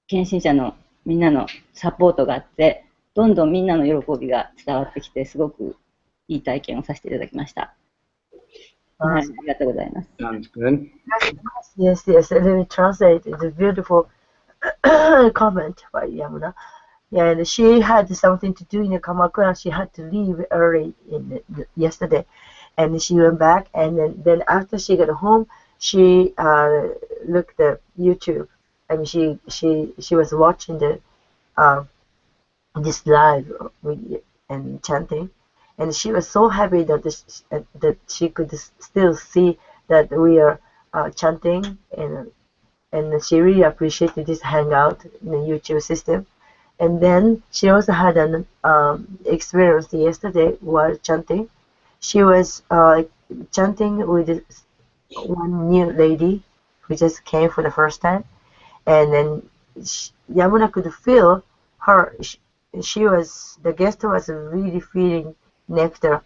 献身者のみんなのサポートがあって、どんどんみんなの喜びが伝わってきて、すごくいい体験をさせていただきました。はい、ありがとうございます。Sounds good. Yes, yes. Let me translate. It's a beautiful comment by Yamuna. Yeah, and she had something to do in Kamakura. She had to leave early yesterday, and she went back. And then after she got home, she looked at YouTube. I mean, she was watching this live and chanting, and she was so happy that she could still see that we are chanting, and she really appreciated this hangout in the YouTube system. And then she also had an experience yesterday while chanting. She was chanting with one new lady who just came for the first time, and then Yamuna could feel her. The guest was really feeling nectar,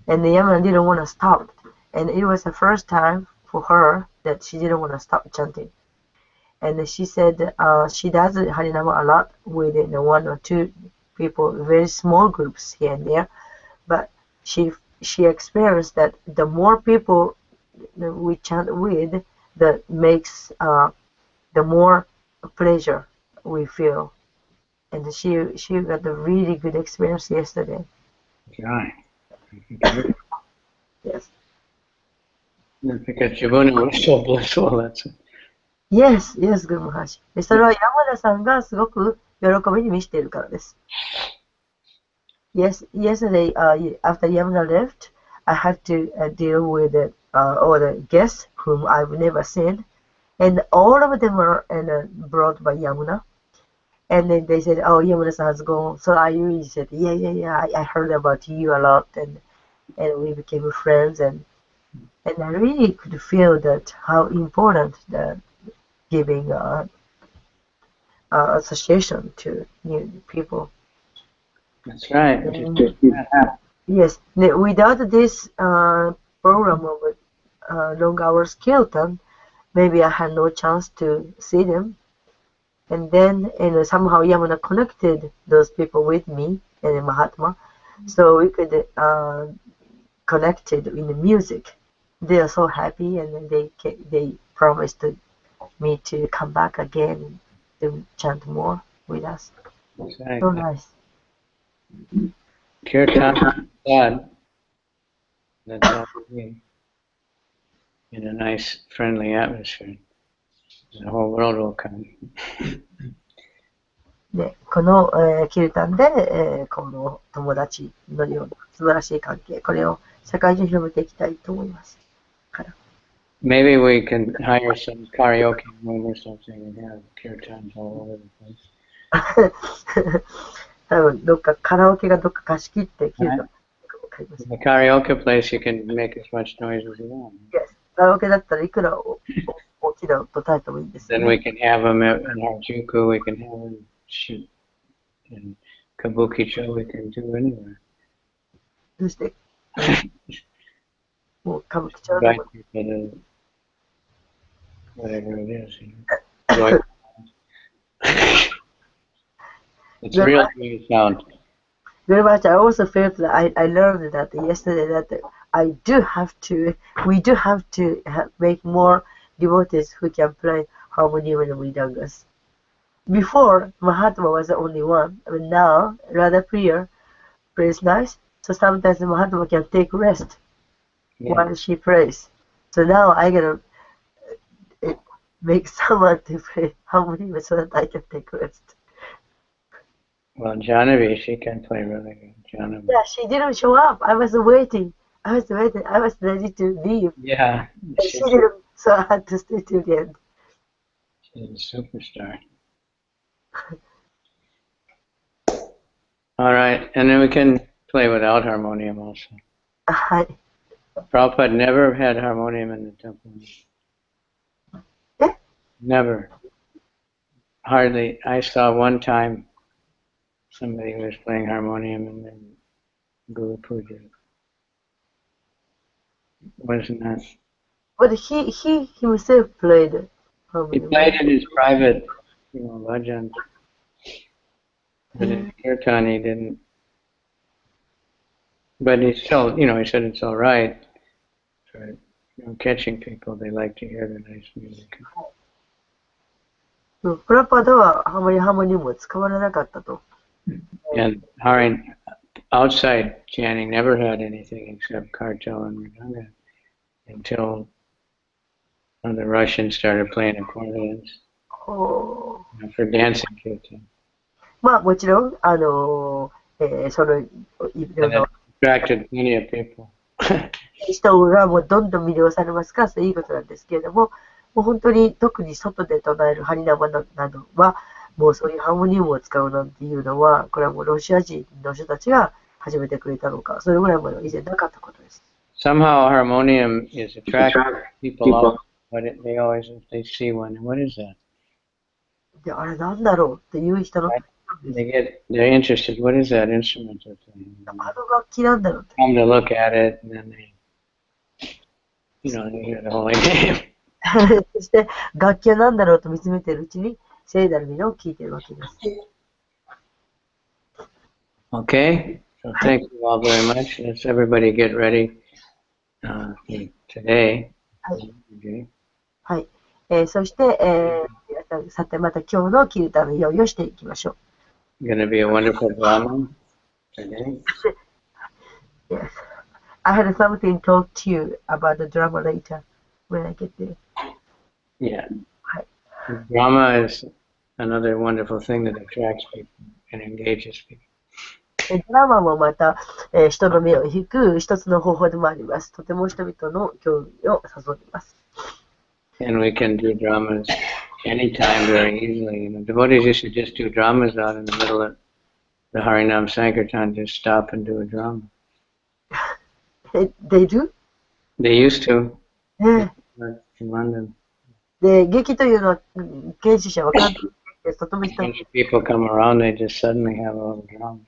and the Yamuna didn't want to stop. And it was the first time for her that she didn't want to stop chanting. And she said she does Harinama a lot with one or two people, very small groups here and there. But she experienced that the more people we chant with, that makes the more pleasure we feel. And she got a really good experience yesterday. Right. Yes. Because Jivuna was so blissful, that's it. Yes, yes, good Maharaj. それは山田さんがすごく喜びに満ちているからです。Yes, yesterday, after Yamuna left, I had to deal with all the guests whom I've never seen, and all of them were brought by Yamuna. And then they said, "Oh, Yamuna-san has gone." So I really said, "Yeah. I heard about you a lot, and we became friends, and I really could feel that how important the giving association to new people." That's right. Yes, without this program of long hours Kirtan, maybe I had no chance to see them. And then somehow Yamuna connected those people with me and Mahatma, so we could connected in the music. They are so happy, and then they promised me to come back again to chant more with us. That's right. So nice. Kirtan God. That's all we need. In a nice, friendly atmosphere. The whole world will come. で、この、キルタンで、この友達のような素晴らしい関係、これを社会中に広めていきたいと思います。から Maybe we can hire some karaoke room or something and have kirtans all over the place. 多分どっかカラオケがどっか貸し切ってキルタンが買います。In the karaoke place, you can make as much noise as you want. Yes. カラオケだったらいくら大きな音立ててもいいんですよ Then ね。 we can have them in Harajuku, we can have them shoot in Kabukicho, we can do anywhere. どうしてもう歌舞伎町で Invite も people to whatever it is. You know. It's real great sound. very much. I also felt that I learned that yesterday that we do have to make more devotees who can play harmonium and mridangas. Before, Mahatma was the only one, but now Radha Priya plays nice. So sometimes Mahatma can take rest Yeah. while she prays. So now I gotta make someone to play harmonium so that I can take rest. Well, Janavi, she can play really good. Janavi. Yeah, she didn't show up. I was waiting. I was ready to leave. Yeah, And she she's didn't, so I had to stay till the end. a superstar. All right, and then we can play without harmonium also. はい。 Prabhupada never had harmonium in the temple. Eh? Never. Hardly. I saw one time somebody was playing harmonium in the Guru Puja. Wasn't that? But he himself played He harmonium. played in his private, bhajans. But in kirtan he didn't. But he still, he said it's all right for catching people. They like to hear the nice music. うん、プラパダはあまりハーモニウムを使われなかったと。 And Harin, outside chanting, never had anything except kartal and mridanga until the Russians started playing accordions ほう for dancing kirtan. まあもちろん、その、いろ And んな it attracted plenty of people. 人がもうどんどん魅了されますから、それいいことなんですけれども、もう本当に特に外で唱えるハリナマなどは、もうそういうハーモニウムを使うなんていうのは、これはもうロシア人の人たちが始めてくれたのか、それぐらいも以前なかったことです。 Somehow harmonium is attracting people out, but they see one. What is that? で、あれなんだろうっていう人の、 They're interested. What is that instrument they're playing? あの楽器なんだろうって。 Come to look at it, and then they hear the holy name. そして楽器は何だろうと見つめているうちに聖なる皆を聞いているわけです。 Okay, so thank you all very much. Let's everybody get ready today. Okay. はい。そして、さてまた今日のキルタの用意をしていきましょう。 Going to be a wonderful drama today. Yes. I had something to talk to you about the drama later when I get there. Yeah. Hi. Drama is another wonderful thing that attracts people and engages people. ドラマもまた、人の目を引く一つの方法でもあります。とても人々の興味を誘います。 And we can do dramas anytime very easily. Devotees used to just do dramas out in the middle of the Harinam Sankirtan, just stop and do a drama. They do? They used to ね in London. で、劇というのは、研修者は簡単です。とても人 When people come around, they just suddenly have a little drama.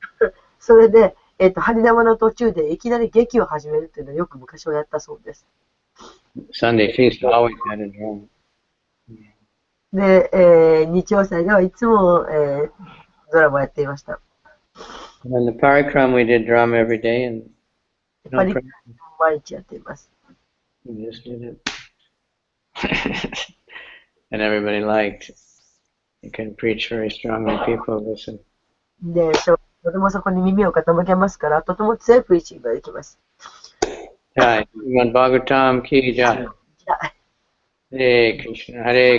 それで、ハリナマの途中でいきなり劇を始めるというのはよく昔はやったそうです。 Sunday feast always had a drama. で、日曜祭ではいつも、ドラマをやっていました。 And in the Parikram, we did drama every day, and パリ no 毎日やっています。 we just did it. And everybody liked. You can preach very strongly, people listen. で、とてもそこに耳を傾けますから、とても強いプリーチングができます。 Hi, Srimad Bhagavatam ki jai. じゃあ Hare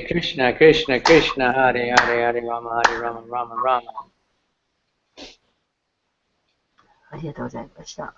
Krishna, Krishna Krishna, Hare Hare, Hare Rama, Hare Rama, Rama Rama. ありがとうございました。